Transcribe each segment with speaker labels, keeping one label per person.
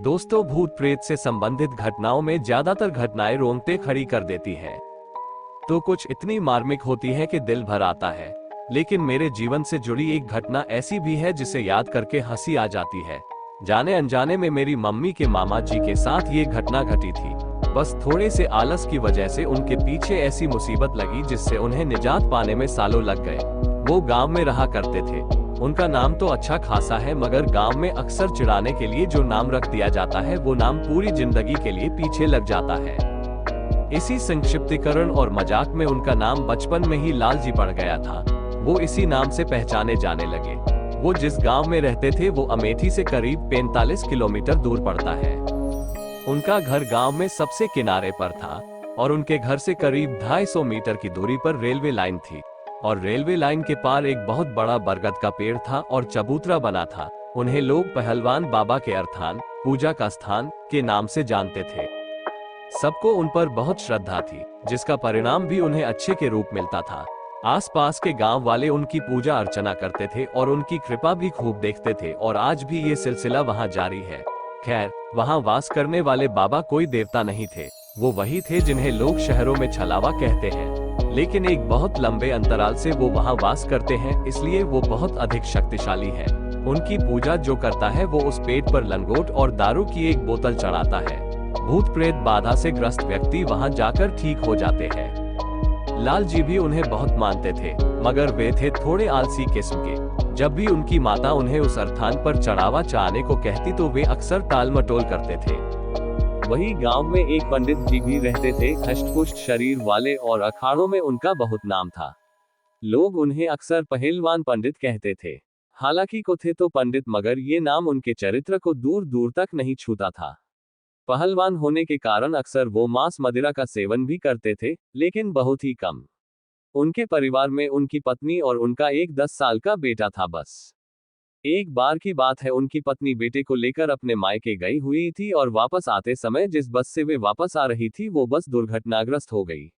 Speaker 1: दोस्तों, भूत प्रेत से संबंधित घटनाओं में ज्यादातर घटनाएं रोंगटे खड़ी कर देती हैं। तो कुछ इतनी मार्मिक होती है कि दिल भर आता है। लेकिन मेरे जीवन से जुड़ी एक घटना ऐसी भी है जिसे याद करके हंसी आ जाती है। जाने अनजाने में मेरी मम्मी के मामा जी के साथ ये घटना घटी थी। बस थोड़े से आलस की वजह से उनके पीछे ऐसी मुसीबत लगी जिससे उन्हें निजात पाने में सालों लग गए। वो गांव में रहा करते थे। उनका नाम तो अच्छा खासा है, मगर गांव में अक्सर चिढ़ाने के लिए जो नाम रख दिया जाता है वो नाम पूरी जिंदगी के लिए पीछे लग जाता है। इसी संक्षिप्तीकरण और मजाक में उनका नाम बचपन में ही लाल जी पड़ गया था। वो इसी नाम से पहचाने जाने लगे। वो जिस गांव में रहते थे वो अमेठी से करीब 45 किलोमीटर दूर पड़ता है। उनका घर गांव में सबसे किनारे पर था और उनके घर से करीब 250 मीटर की दूरी पर रेलवे लाइन थी। और रेलवे लाइन के पार एक बहुत बड़ा बरगद का पेड़ था और चबूतरा बना था। उन्हें लोग पहलवान बाबा के अर्थान, पूजा का स्थान के नाम से जानते थे। सबको उन पर बहुत श्रद्धा थी, जिसका परिणाम भी उन्हें अच्छे के रूप मिलता था। आसपास के गांव वाले उनकी पूजा अर्चना करते थे और उनकी कृपा भी खूब देखते थे और आज भी ये सिलसिला वहां जारी है। खैर, वहां वास करने वाले बाबा कोई देवता नहीं थे। वो वही थे जिन्हें लोग शहरों में छलावा कहते हैं। लेकिन एक बहुत लंबे अंतराल से वो वहां वास करते हैं, इसलिए वो बहुत अधिक शक्तिशाली है। उनकी पूजा जो करता है वो उस पेट पर लंगोट और दारू की एक बोतल चढ़ाता है। भूत प्रेत बाधा से ग्रस्त व्यक्ति वहां जाकर ठीक हो जाते हैं। लाल जी भी उन्हें बहुत मानते थे, मगर वे थे थोड़े आलसी किस्म के। जब भी उनकी माता उन्हें उस अर्थान पर चढ़ावा चाहने को कहती तो वे अक्सर टाल मटोल करते थे। वही गांव में एक पंडित जी भी रहते थे, हष्ट-पुष्ट शरीर वाले, और अखाड़ों में उनका बहुत नाम था। लोग उन्हें अक्सर पहलवान पंडित कहते थे। हालांकि को थे तो पंडित, मगर ये नाम उनके चरित्र को दूर दूर तक नहीं छूता था। पहलवान होने के कारण अक्सर वो मांस मदिरा का सेवन भी करते थे, लेकिन बहुत ही कम। उनके परिवार में उनकी पत्नी और उनका एक 10 साल का बेटा था बस। एक बार की बात है, उनकी पत्नी बेटे को लेकर अपने मायके गई हुई थी और वापस आते समय जिस बस से वे वापस आ रही थी वो बस दुर्घटनाग्रस्त हो गई।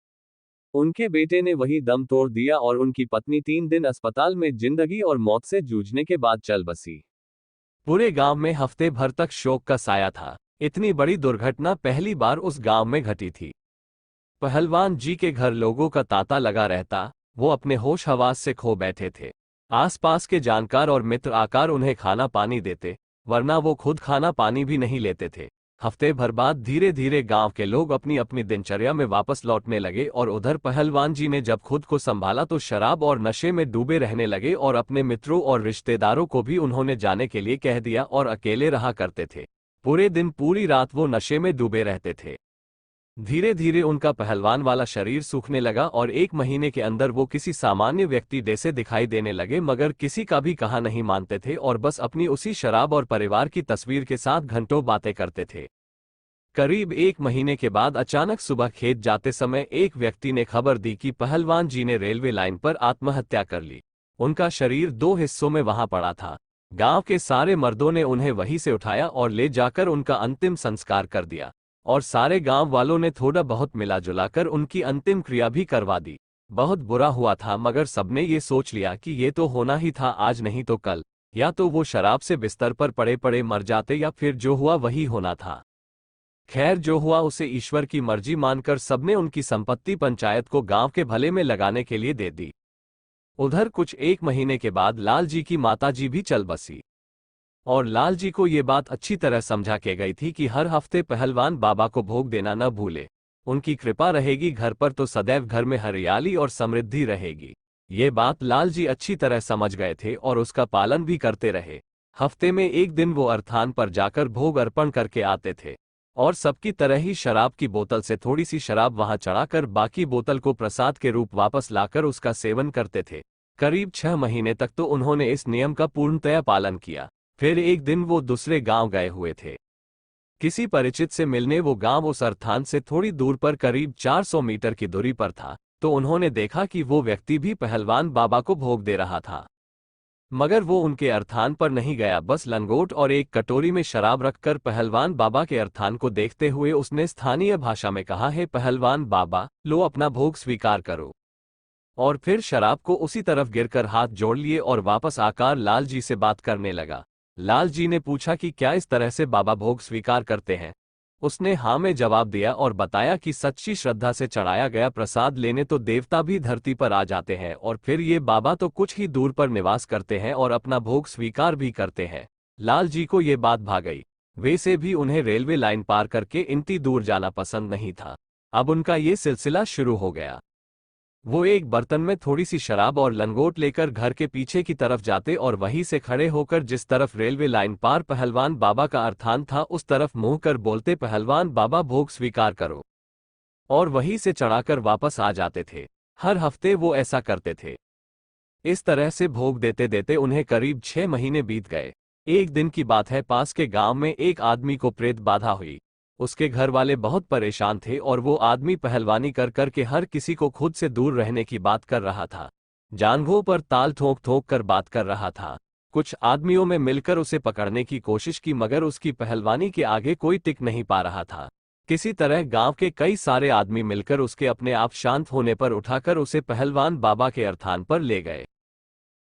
Speaker 1: उनके बेटे ने वही दम तोड़ दिया और उनकी पत्नी 3 दिन अस्पताल में जिंदगी और मौत से जूझने के बाद चल बसी। पूरे गांव में हफ्ते भर तक शोक का साया था। इतनी बड़ी दुर्घटना पहली बार उस गांव में घटी थी। पहलवान जी के घर लोगों का तांता लगा रहता। वो अपने होश हवास से खो बैठे थे। आसपास के जानकार और मित्र आकर उन्हें खाना पानी देते, वरना वो खुद खाना पानी भी नहीं लेते थे। हफ्ते भर बाद धीरे धीरे गांव के लोग अपनी अपनी दिनचर्या में वापस लौटने लगे और उधर पहलवान जी ने जब खुद को संभाला तो शराब और नशे में डूबे रहने लगे और अपने मित्रों और रिश्तेदारों को भी उन्होंने जाने के लिए कह दिया और अकेले रहा करते थे। पूरे दिन पूरी रात वो नशे में डूबे रहते थे। धीरे धीरे उनका पहलवान वाला शरीर सूखने लगा और 1 महीने के अंदर वो किसी सामान्य व्यक्ति जैसे दिखाई देने लगे, मगर किसी का भी कहा नहीं मानते थे और बस अपनी उसी शराब और परिवार की तस्वीर के साथ घंटों बातें करते थे। करीब 1 महीने के बाद अचानक सुबह खेत जाते समय एक व्यक्ति ने खबर दी कि पहलवान जी ने रेलवे लाइन पर आत्महत्या कर ली। उनका शरीर 2 हिस्सों में वहां पड़ा था। गांव के सारे मर्दों ने उन्हें वहीं से उठाया और ले जाकर उनका अंतिम संस्कार कर दिया और सारे गांव वालों ने थोड़ा बहुत मिला जुलाकर उनकी अंतिम क्रिया भी करवा दी। बहुत बुरा हुआ था, मगर सबने ये सोच लिया कि ये तो होना ही था, आज नहीं तो कल। या तो वो शराब से बिस्तर पर पड़े पड़े मर जाते या फिर जो हुआ वही होना था। खैर, जो हुआ उसे ईश्वर की मर्जी मानकर सबने उनकी संपत्ति पंचायत को गांव के भले में लगाने के लिए दे दी। उधर कुछ 1 महीने के बाद लाल जी की माता जी भी चल बसी और लाल जी को ये बात अच्छी तरह समझा के गई थी कि हर हफ्ते पहलवान बाबा को भोग देना न भूले। उनकी कृपा रहेगी घर पर तो सदैव घर में हरियाली और समृद्धि रहेगी। ये बात लाल जी अच्छी तरह समझ गए थे और उसका पालन भी करते रहे। हफ्ते में एक दिन वो अर्थान पर जाकर भोग अर्पण करके आते थे और सबकी तरह ही शराब की बोतल से थोड़ी सी शराब वहां चढ़ाकर बाकी बोतल को प्रसाद के रूप वापस लाकर उसका सेवन करते थे। करीब 6 महीने तक तो उन्होंने इस नियम का पूर्णतया पालन किया। फिर एक दिन वो दूसरे गांव गए हुए थे। किसी परिचित से मिलने वो गांव उस अर्थान से थोड़ी दूर पर करीब 400 मीटर की दूरी पर था, तो उन्होंने देखा कि वो व्यक्ति भी पहलवान बाबा को भोग दे रहा था। मगर वो उनके अर्थान पर नहीं गया, बस लंगोट और एक कटोरी में शराब रखकर पहलवान बाबा के अर्थान को देखते हुए उसने स्थानीय भाषा में कहा, है पहलवान बाबा, लो अपना भोग स्वीकार करो। और फिर शराब को उसी तरफ गिरकर हाथ जोड़ लिए और वापस आकर लाल जी से बात करने लगा। लाल जी ने पूछा कि क्या इस तरह से बाबा भोग स्वीकार करते हैं। उसने हाँ में जवाब दिया और बताया कि सच्ची श्रद्धा से चढ़ाया गया प्रसाद लेने तो देवता भी धरती पर आ जाते हैं, और फिर ये बाबा तो कुछ ही दूर पर निवास करते हैं और अपना भोग स्वीकार भी करते हैं। लाल जी को ये बात भा गई। वैसे भी उन्हें रेलवे लाइन पार करके इतनी दूर जाना पसंद नहीं था। अब उनका ये सिलसिला शुरू हो गया। वो एक बर्तन में थोड़ी सी शराब और लंगोट लेकर घर के पीछे की तरफ जाते और वहीं से खड़े होकर जिस तरफ रेलवे लाइन पार पहलवान बाबा का अर्थान था उस तरफ मुंह कर बोलते, पहलवान बाबा भोग स्वीकार करो, और वहीं से चढ़ाकर वापस आ जाते थे। हर हफ्ते वो ऐसा करते थे। इस तरह से भोग देते देते उन्हें करीब 6 महीने बीत गए। एक दिन की बात है, पास के गांव में एक आदमी को प्रेत बाधा हुई। उसके घर वाले बहुत परेशान थे और वो आदमी पहलवानी कर कर के हर किसी को खुद से दूर रहने की बात कर रहा था। जांघों पर ताल ठोक ठोक कर बात कर रहा था। कुछ आदमियों में मिलकर उसे पकड़ने की कोशिश की, मगर उसकी पहलवानी के आगे कोई टिक नहीं पा रहा था। किसी तरह गांव के कई सारे आदमी मिलकर उसके अपने आप शांत होने पर उठाकर उसे पहलवान बाबा के अर्थान पर ले गए।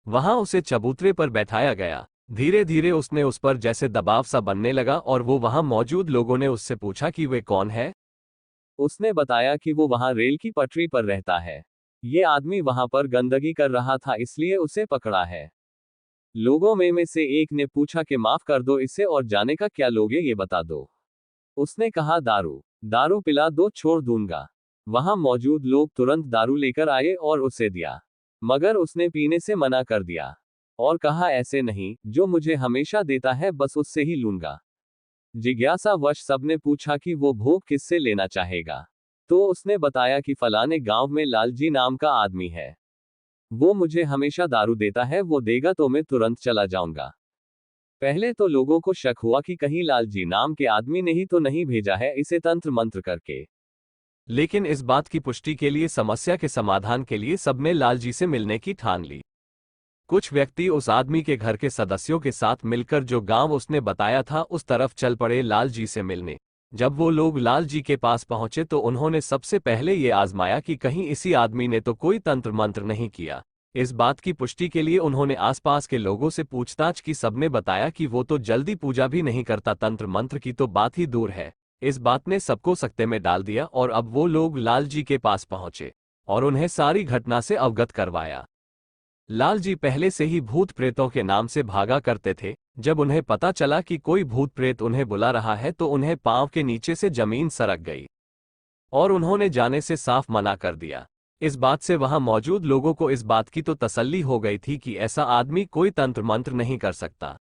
Speaker 1: वहां उसे चबूतरे पर बैठाया गया। धीरे धीरे उसने उस पर जैसे दबाव सा बनने लगा और वो वहां मौजूद लोगों ने उससे पूछा कि वे कौन है। उसने बताया कि वो वहां रेल की पटरी पर रहता है। ये आदमी वहां पर गंदगी कर रहा था, इसलिए उसे पकड़ा है। लोगों में से एक ने पूछा कि माफ कर दो इसे, और जाने का क्या लोगे ये बता दो। उसने कहा, दारू। दारू पिला दो, छोड़ दूंगा। वहां मौजूद लोग तुरंत दारू लेकर आए और उसे दिया, मगर उसने पीने से मना कर दिया और कहा, ऐसे नहीं, जो मुझे हमेशा देता है बस उससे ही लूंगा। जिज्ञासावश सबने पूछा कि वो भोग किससे लेना चाहेगा। तो उसने बताया कि फलाने गांव में लालजी नाम का आदमी है, वो मुझे हमेशा दारू देता है, वो देगा तो मैं तुरंत चला जाऊंगा। पहले तो लोगों को शक हुआ कि कहीं लालजी नाम के आदमी ने ही तो नहीं भेजा है इसे तंत्र मंत्र करके। लेकिन इस बात की पुष्टि के लिए, समस्या के समाधान के लिए सबने लालजी से मिलने की ठान ली। कुछ व्यक्ति उस आदमी के घर के सदस्यों के साथ मिलकर जो गांव उसने बताया था उस तरफ चल पड़े लाल जी से मिलने। जब वो लोग लाल जी के पास पहुंचे तो उन्होंने सबसे पहले ये आजमाया कि कहीं इसी आदमी ने तो कोई तंत्र मंत्र नहीं किया। इस बात की पुष्टि के लिए उन्होंने आसपास के लोगों से पूछताछ की। सबने बताया कि वो तो जल्दी पूजा भी नहीं करता, तंत्र मंत्र की तो बात ही दूर है। इस बात ने सबको सकते में डाल दिया और अब वो लोग लाल जी के पास पहुंचे और उन्हें सारी घटना से अवगत करवाया। लाल जी पहले से ही भूत प्रेतों के नाम से भागा करते थे। जब उन्हें पता चला कि कोई भूत प्रेत उन्हें बुला रहा है तो उन्हें पांव के नीचे से जमीन सरक गई और उन्होंने जाने से साफ मना कर दिया। इस बात से वहां मौजूद लोगों को इस बात की तो तसल्ली हो गई थी कि ऐसा आदमी कोई तंत्र मंत्र नहीं कर सकता।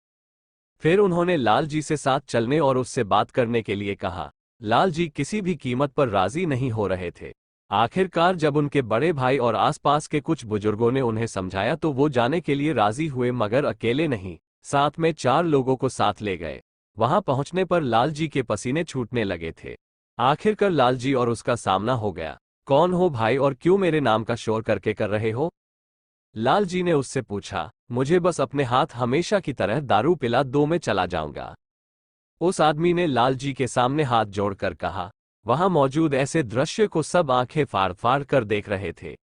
Speaker 1: फिर उन्होंने लाल जी से साथ चलने और उससे बात करने के लिए कहा। लाल जी किसी भी कीमत पर राजी नहीं हो रहे थे। आखिरकार जब उनके बड़े भाई और आसपास के कुछ बुजुर्गों ने उन्हें समझाया तो वो जाने के लिए राजी हुए, मगर अकेले नहीं, साथ में 4 लोगों को साथ ले गए। वहां पहुंचने पर लाल जी के पसीने छूटने लगे थे। आखिरकार लाल जी और उसका सामना हो गया। कौन हो भाई और क्यों मेरे नाम का शोर करके कर रहे हो? लाल जी ने उससे पूछा। मुझे बस अपने हाथ हमेशा की तरह दारू पिला दो, मैं चला जाऊंगा। उस आदमी ने लाल जी के सामने हाथ जोड़कर कहा। वहां मौजूद ऐसे दृश्य को सब आंखें फाड़ फाड़ कर देख रहे थे।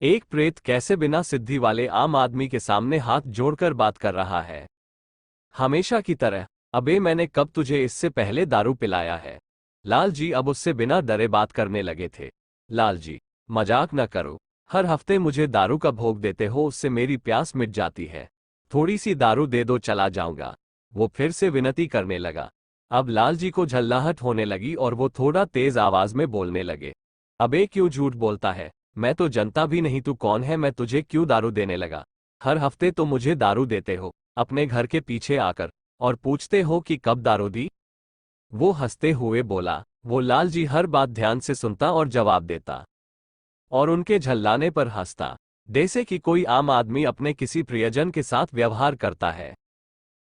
Speaker 1: एक प्रेत कैसे बिना सिद्धि वाले आम आदमी के सामने हाथ जोड़कर बात कर रहा है? हमेशा की तरह, अबे मैंने कब तुझे इससे पहले दारू पिलाया है? लाल जी अब उससे बिना डरे बात करने लगे थे। लाल जी, मजाक न करो। हर हफ्ते मुझे दारू का भोग देते हो, उससे मेरी प्यास मिट जाती है। थोड़ी सी दारू दे दो, चला जाऊंगा। वो फिर से विनती करने लगा। अब लाल जी को झल्लाहट होने लगी और वो थोड़ा तेज आवाज में बोलने लगे। अबे क्यों झूठ बोलता है? मैं तो जनता भी नहीं, तू कौन है? मैं तुझे क्यों दारू देने लगा? हर हफ्ते तो मुझे दारू देते हो अपने घर के पीछे आकर, और पूछते हो कि कब दारू दी। वो हंसते हुए बोला। वो लाल जी हर बात ध्यान से सुनता और जवाब देता और उनके झल्लाने पर हंसता, जैसे कि कोई आम आदमी अपने किसी प्रियजन के साथ व्यवहार करता है।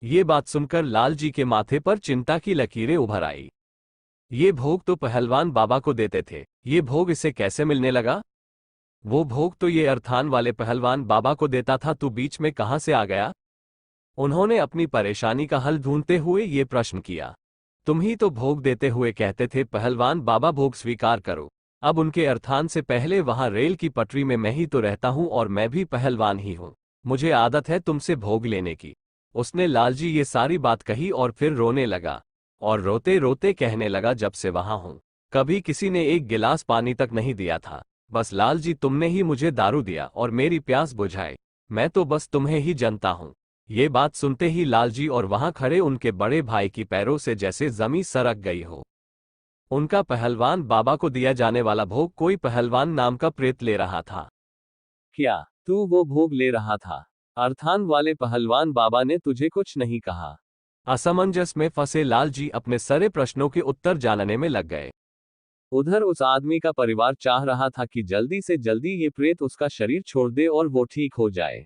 Speaker 1: ये बात सुनकर लाल जी के माथे पर चिंता की लकीरें उभर आई। ये भोग तो पहलवान बाबा को देते थे, ये भोग इसे कैसे मिलने लगा? वो भोग तो ये अर्थान वाले पहलवान बाबा को देता था, तू बीच में कहां से आ गया? उन्होंने अपनी परेशानी का हल ढूंढते हुए ये प्रश्न किया। तुम ही तो भोग देते हुए कहते थे पहलवान बाबा भोग स्वीकार करो। अब उनके अर्थान से पहले वहां रेल की पटरी में मैं ही तो रहता हूं और मैं भी पहलवान ही हूं। मुझे आदत है तुमसे भोग लेने की। उसने लालजी ये सारी बात कही और फिर रोने लगा और रोते रोते कहने लगा, जब से वहां हूं कभी किसी ने एक गिलास पानी तक नहीं दिया था। बस लालजी तुमने ही मुझे दारू दिया और मेरी प्यास बुझाई। मैं तो बस तुम्हें ही जानता हूं। ये बात सुनते ही लालजी और वहां खड़े उनके बड़े भाई की पैरों से जैसे जमीन सरक गई हो। उनका पहलवान बाबा को दिया जाने वाला भोग कोई पहलवान नाम का प्रेत ले रहा था। क्या तू वो भोग ले रहा था? अर्थान वाले पहलवान बाबा ने तुझे कुछ नहीं कहा? असमंजस में फंसे लालजी अपने सारे प्रश्नों के उत्तर जानने में लग गए। उधर उस आदमी का परिवार चाह रहा था कि जल्दी से जल्दी ये प्रेत उसका शरीर छोड़ दे और वो ठीक हो जाए।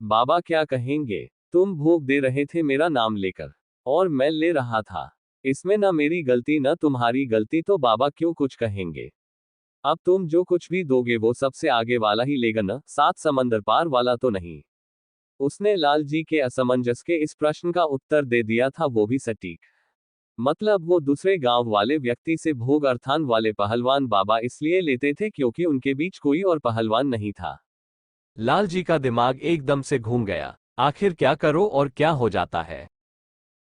Speaker 1: बाबा क्या कहेंगे? तुम भोग दे रहे थे मेरा नाम लेकर, और मैं ले रहा था। इसमें न मेरी गलती न तुम्हारी गलती, तो बाबा क्यों कुछ कहेंगे? अब तुम जो कुछ भी दोगे वो सबसे आगे वाला ही लेगा न, सात समंदर पार वाला तो नहीं। उसने लालजी के असमंजस के इस प्रश्न का उत्तर दे दिया था, वो भी सटीक। मतलब वो दूसरे गांव वाले व्यक्ति से भोग अर्थान वाले पहलवान बाबा इसलिए लेते थे क्योंकि उनके बीच कोई और पहलवान नहीं था। लालजी का दिमाग एकदम से घूम गया। आखिर क्या करो और क्या हो जाता है?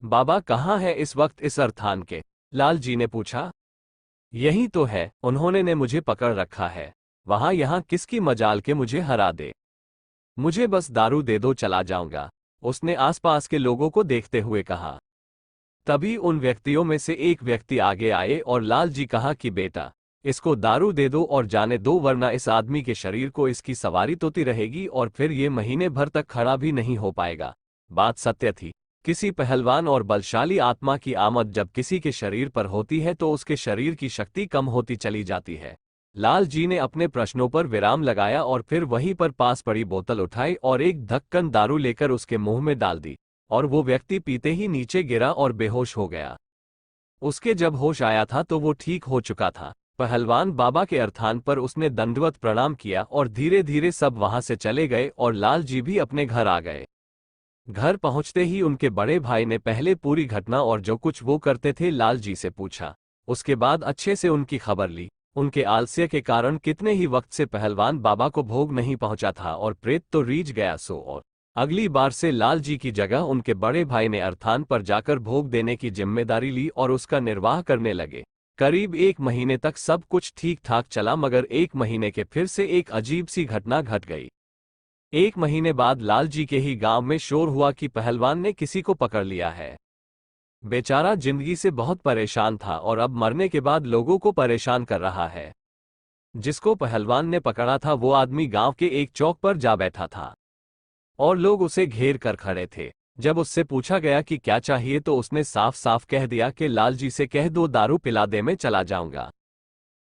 Speaker 1: बाबा कहाँ है इस वक्त इस अर्थान के? लालजी ने पूछा। यही तो है, उन्होंने ने मुझे पकड़ रखा है। वहां यहां किसकी मजाल के मुझे हरा दे। मुझे बस दारू दे दो, चला जाऊंगा, उसने आसपास के लोगों को देखते हुए कहा। तभी उन व्यक्तियों में से एक व्यक्ति आगे आए और लालजी कहा कि बेटा, इसको दारू दे दो और जाने दो, वरना इस आदमी के शरीर को इसकी सवारी तोती रहेगी और फिर ये महीने भर तक खड़ा भी नहीं हो पाएगा। बात सत्य थी। किसी पहलवान और बलशाली आत्मा की आमद जब किसी के शरीर पर होती है तो उसके शरीर की शक्ति कम होती चली जाती है। लालजी ने अपने प्रश्नों पर विराम लगाया और फिर वहीं पर पास पड़ी बोतल उठाई और एक ढक्कन दारू लेकर उसके मुंह में डाल दी, और वो व्यक्ति पीते ही नीचे गिरा और बेहोश हो गया। उसके जब होश आया था तो वो ठीक हो चुका था। पहलवान बाबा के अर्थान पर उसने दंडवत प्रणाम किया और धीरे धीरे सब वहां से चले गए और लालजी भी अपने घर आ गए। घर पहुंचते ही उनके बड़े भाई ने पहले पूरी घटना और जो कुछ वो करते थे लालजी से पूछा। उसके बाद अच्छे से उनकी खबर ली। उनके आलस्य के कारण कितने ही वक्त से पहलवान बाबा को भोग नहीं पहुंचा था और प्रेत तो रीझ गया सो, और अगली बार से लालजी की जगह उनके बड़े भाई ने अर्थान पर जाकर भोग देने की जिम्मेदारी ली और उसका निर्वाह करने लगे। करीब 1 महीने तक सब कुछ ठीक ठाक चला, मगर 1 महीने के फिर से एक अजीब सी घटना घट गई। 1 महीने बाद लालजी के ही गांव में शोर हुआ कि पहलवान ने किसी को पकड़ लिया है। बेचारा जिंदगी से बहुत परेशान था और अब मरने के बाद लोगों को परेशान कर रहा है। जिसको पहलवान ने पकड़ा था वो आदमी गांव के एक चौक पर जा बैठा था और लोग उसे घेर कर खड़े थे। जब उससे पूछा गया कि क्या चाहिए तो उसने साफ साफ कह दिया कि लालजी से कह दो दारू पिला दे, मैं चला जाऊंगा।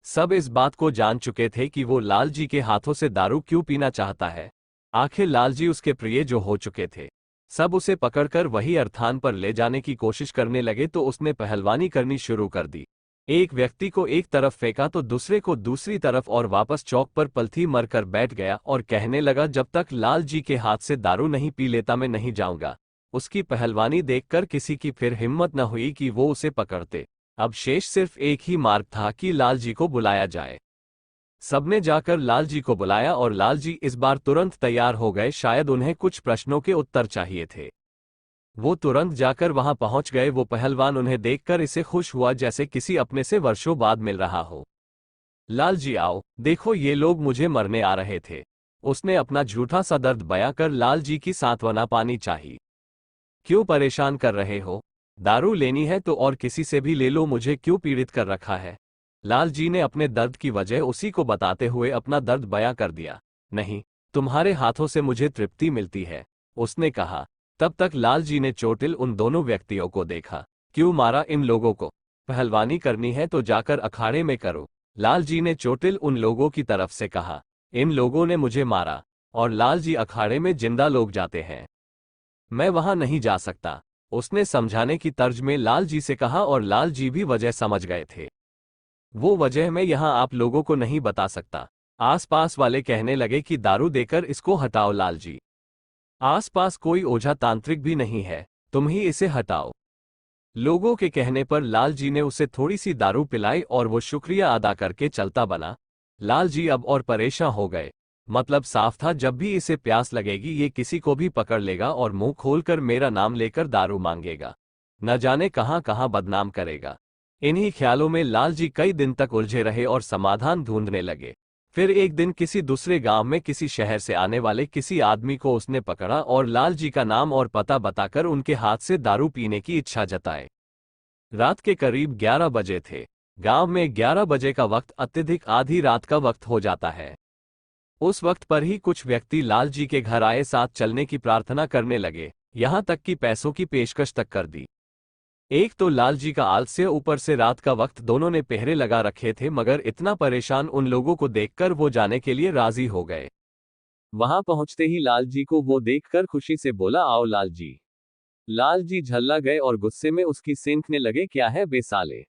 Speaker 1: सब इस बात को जान चुके थे कि वो लालजी के हाथों से दारू क्यों पीना चाहता है। आखिर लालजी उसके प्रिय जो हो चुके थे। सब उसे पकड़कर वही अर्थान पर ले जाने की कोशिश करने लगे तो उसने पहलवानी करनी शुरू कर दी। एक व्यक्ति को एक तरफ फेंका तो दूसरे को दूसरी तरफ और वापस चौक पर पलथी मरकर बैठ गया और कहने लगा, जब तक लालजी के हाथ से दारू नहीं पी लेता मैं नहीं जाऊंगा। उसकी पहलवानी देखकर किसी की फिर हिम्मत न हुई कि वो उसे पकड़ते। अब शेष सिर्फ एक ही मार्ग था कि लालजी को बुलाया जाए। सबने जाकर लालजी को बुलाया और लालजी इस बार तुरंत तैयार हो गए। शायद उन्हें कुछ प्रश्नों के उत्तर चाहिए थे। वो तुरंत जाकर वहां पहुंच गए। वो पहलवान उन्हें देखकर इसे खुश हुआ जैसे किसी अपने से वर्षों बाद मिल रहा हो। लालजी आओ, देखो ये लोग मुझे मरने आ रहे थे। उसने अपना झूठा सा दर्द बयां कर लालजी की सांत्वना पानी चाहिए। क्यों परेशान कर रहे हो? दारू लेनी है तो और किसी से भी ले लो, मुझे क्यों पीड़ित कर रखा है? लालजी ने अपने दर्द की वजह उसी को बताते हुए अपना दर्द बयां कर दिया। नहीं, तुम्हारे हाथों से मुझे तृप्ति मिलती है, उसने कहा। तब तक लालजी ने चोटिल उन दोनों व्यक्तियों को देखा। क्यों मारा इन लोगों को? पहलवानी करनी है तो जाकर अखाड़े में करो, लालजी ने चोटिल उन लोगों की तरफ से कहा। इन लोगों ने मुझे मारा और लालजी अखाड़े में जिंदा लोग जाते हैं, मैं वहां नहीं जा सकता, उसने समझाने की तर्ज में लालजी से कहा और लालजी भी वजह समझ गए थे। वो वजह मैं यहां आप लोगों को नहीं बता सकता। आसपास वाले कहने लगे कि दारू देकर इसको हटाओ लालजी। आसपास कोई ओझा तांत्रिक भी नहीं है, तुम ही इसे हटाओ। लोगों के कहने पर लालजी ने उसे थोड़ी सी दारू पिलाई और वो शुक्रिया अदा करके चलता बना। लालजी अब और परेशान हो गए। मतलब साफ था, जब भी इसे प्यास लगेगी ये किसी को भी पकड़ लेगा और मुंह खोलकर मेरा नाम लेकर दारू मांगेगा। न जाने कहां कहां बदनाम करेगा। इन्हीं ख्यालों में लालजी कई दिन तक उलझे रहे और समाधान ढूंढने लगे। फिर एक दिन किसी दूसरे गांव में किसी शहर से आने वाले किसी आदमी को उसने पकड़ा और लालजी का नाम और पता बताकर उनके हाथ से दारू पीने की इच्छा जताई। रात के करीब 11 बजे थे। गांव में 11 बजे का वक्त अत्यधिक आधी रात का वक्त हो जाता है। उस वक्त पर ही कुछ व्यक्ति लालजी के घर आए, साथ चलने की प्रार्थना करने लगे, यहां तक कि पैसों की पेशकश तक कर दी। एक तो लालजी का आलस्य, ऊपर से रात का वक्त, दोनों ने पहरे लगा रखे थे, मगर इतना परेशान उन लोगों को देखकर वो जाने के लिए राजी हो गए। वहां पहुंचते ही लालजी को वो देखकर खुशी से बोला, आओ लालजी। लालजी झल्ला गए और गुस्से में उसकी सेंकने लगे, क्या है बे साले,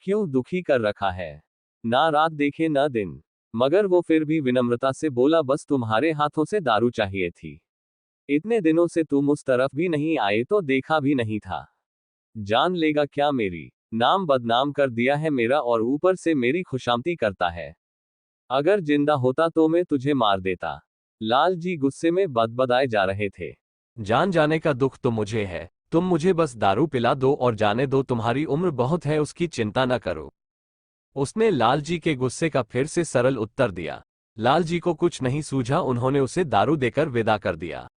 Speaker 1: क्यों दुखी कर रखा है, ना रात देखे ना दिन। मगर वो फिर भी विनम्रता से बोला, बस तुम्हारे हाथों से दारू चाहिए थी। इतने दिनों से तुम उस तरफ भी नहीं आए तो देखा भी नहीं था। जान लेगा क्या, मेरी नाम बदनाम कर दिया है मेरा, और ऊपर से मेरी खुशामती करता है। अगर जिंदा होता तो मैं तुझे मार देता। लालजी गुस्से में बदबदाए जा रहे थे। जान जाने का दुख तो मुझे है, तुम मुझे बस दारू पिला दो और जाने दो, तुम्हारी उम्र बहुत है, उसकी चिंता न करो। उसने लालजी के गुस्से का फिर से सरल उत्तर दिया। लालजी को कुछ नहीं सूझा, उन्होंने उसे दारू देकर विदा कर दिया।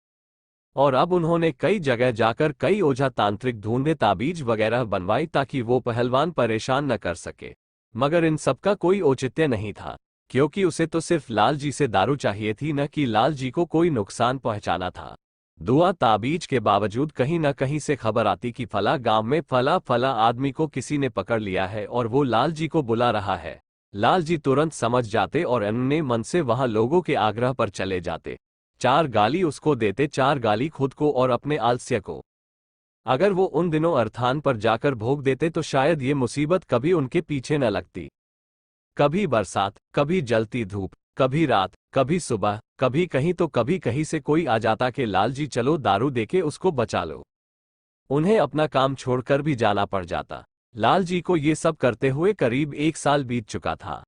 Speaker 1: और अब उन्होंने कई जगह जाकर कई ओझा तांत्रिक ढूंढे, ताबीज वगैरह बनवाई ताकि वो पहलवान परेशान न कर सके। मगर इन सबका कोई औचित्य नहीं था, क्योंकि उसे तो सिर्फ लालजी से दारू चाहिए थी, न कि लालजी को कोई नुकसान पहुंचाना था। दुआ ताबीज के बावजूद कहीं न कहीं से खबर आती कि फला गांव में फला फला आदमी को किसी ने पकड़ लिया है और वो लालजी को बुला रहा है। लालजी तुरंत समझ जाते और अन्य मन से वहां लोगों के आग्रह पर चले जाते। 4 गाली उसको देते, 4 गाली खुद को और अपने आलस्य को। अगर वो उन दिनों अर्थान पर जाकर भोग देते तो शायद ये मुसीबत कभी उनके पीछे न लगती। कभी बरसात, कभी जलती धूप, कभी रात, कभी सुबह, कभी कहीं तो कभी कहीं से कोई आ जाता कि लालजी चलो दारू देके उसको बचा लो। उन्हें अपना काम छोड़कर भी जाना पड़ जाता। लालजी को ये सब करते हुए करीब 1 साल बीत चुका था।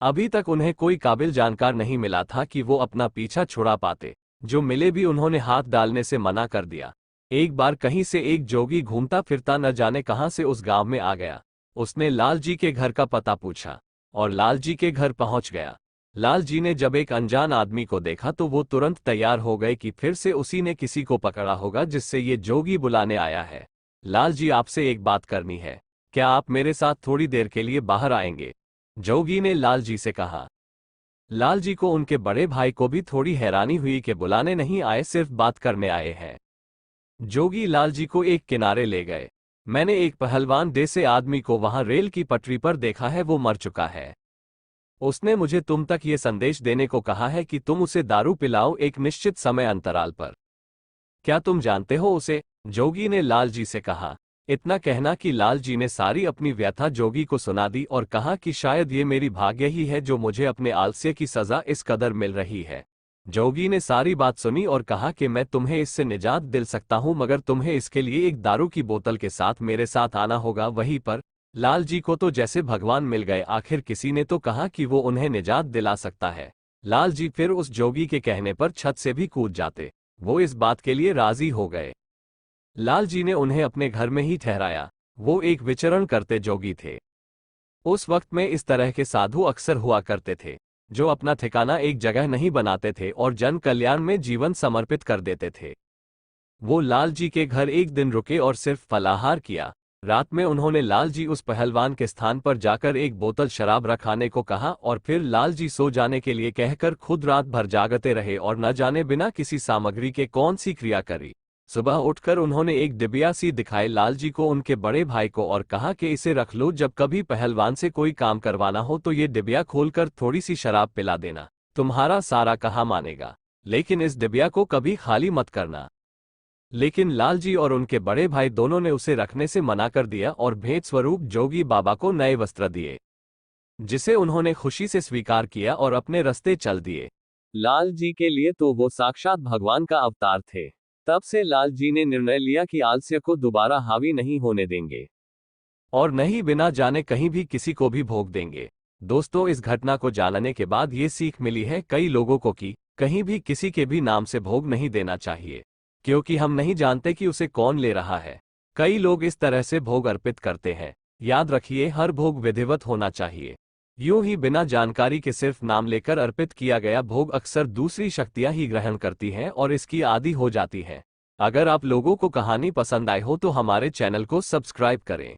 Speaker 1: अभी तक उन्हें कोई काबिल जानकार नहीं मिला था कि वो अपना पीछा छुड़ा पाते। जो मिले भी उन्होंने हाथ डालने से मना कर दिया। एक बार कहीं से एक जोगी घूमता फिरता न जाने कहां से उस गांव में आ गया। उसने लालजी के घर का पता पूछा और लालजी के घर पहुंच गया। लालजी ने जब एक अनजान आदमी को देखा तो वो तुरंत तैयार हो गए कि फिर से उसी ने किसी को पकड़ा होगा जिससे ये जोगी बुलाने आया है। लालजी, आपसे एक बात करनी है, क्या आप मेरे साथ थोड़ी देर के लिए बाहर आएंगे? जोगी ने लालजी से कहा। लालजी को उनके बड़े भाई को भी थोड़ी हैरानी हुई कि बुलाने नहीं आए, सिर्फ बात करने आए हैं। जोगी लालजी को एक किनारे ले गए। मैंने एक पहलवान जैसे आदमी को वहां रेल की पटरी पर देखा है, वो मर चुका है। उसने मुझे तुम तक ये संदेश देने को कहा है कि तुम उसे दारू पिलाओ एक निश्चित समय अंतराल पर। क्या तुम जानते हो उसे? जोगी ने लालजी से कहा। इतना कहना कि लालजी ने सारी अपनी व्यथा जोगी को सुना दी और कहा कि शायद ये मेरी भाग्य ही है जो मुझे अपने आलस्य की सजा इस कदर मिल रही है। जोगी ने सारी बात सुनी और कहा कि मैं तुम्हें इससे निजात दिल सकता हूं, मगर तुम्हें इसके लिए एक दारू की बोतल के साथ मेरे साथ आना होगा। वहीं पर लालजी को तो जैसे भगवान मिल गए, आखिर किसी ने तो कहा कि वो उन्हें निजात दिला सकता है। लालजी फिर उस जोगी के कहने पर छत से भी कूद जाते। वो इस बात के लिए राजी हो गए। लालजी ने उन्हें अपने घर में ही ठहराया। वो एक विचरण करते जोगी थे। उस वक्त में इस तरह के साधु अक्सर हुआ करते थे, जो अपना ठिकाना एक जगह नहीं बनाते थे और जन कल्याण में जीवन समर्पित कर देते थे। वो लालजी के घर एक दिन रुके और सिर्फ फलाहार किया। रात में उन्होंने लालजी उस पहलवान के स्थान पर जाकर एक बोतल शराब रखाने को कहा और फिर लालजी सो जाने के लिए कहकर खुद रात भर जागते रहे और न जाने बिना किसी सामग्री के कौन सी क्रिया करी। सुबह उठकर उन्होंने एक डिबिया सी दिखाई लालजी को, उनके बड़े भाई को, और कहा कि इसे रख लो, जब कभी पहलवान से कोई काम करवाना हो तो ये डिबिया खोलकर थोड़ी सी शराब पिला देना, तुम्हारा सारा कहा मानेगा, लेकिन इस डिबिया को कभी खाली मत करना। लेकिन लालजी और उनके बड़े भाई दोनों ने उसे रखने से मना कर दिया और भेंट स्वरूप जोगी बाबा को नए वस्त्र दिए, जिसे उन्होंने खुशी से स्वीकार किया और अपने रास्ते चल दिए। लालजी के लिए तो वो साक्षात भगवान का अवतार थे। तब से लालजी ने निर्णय लिया कि आलस्य को दोबारा हावी नहीं होने देंगे और नहीं बिना जाने कहीं भी किसी को भी भोग देंगे। दोस्तों, इस घटना को जानने के बाद ये सीख मिली है कई लोगों को कि कहीं भी किसी के भी नाम से भोग नहीं देना चाहिए, क्योंकि हम नहीं जानते कि उसे कौन ले रहा है। कई लोग इस तरह से भोग अर्पित करते हैं। याद रखिए, हर भोग विधिवत होना चाहिए। यूं ही बिना जानकारी के सिर्फ नाम लेकर अर्पित किया गया भोग अक्सर दूसरी शक्तियां ही ग्रहण करती हैं और इसकी आदी हो जाती हैं। अगर आप लोगों को कहानी पसंद आई हो तो हमारे चैनल को सब्सक्राइब करें।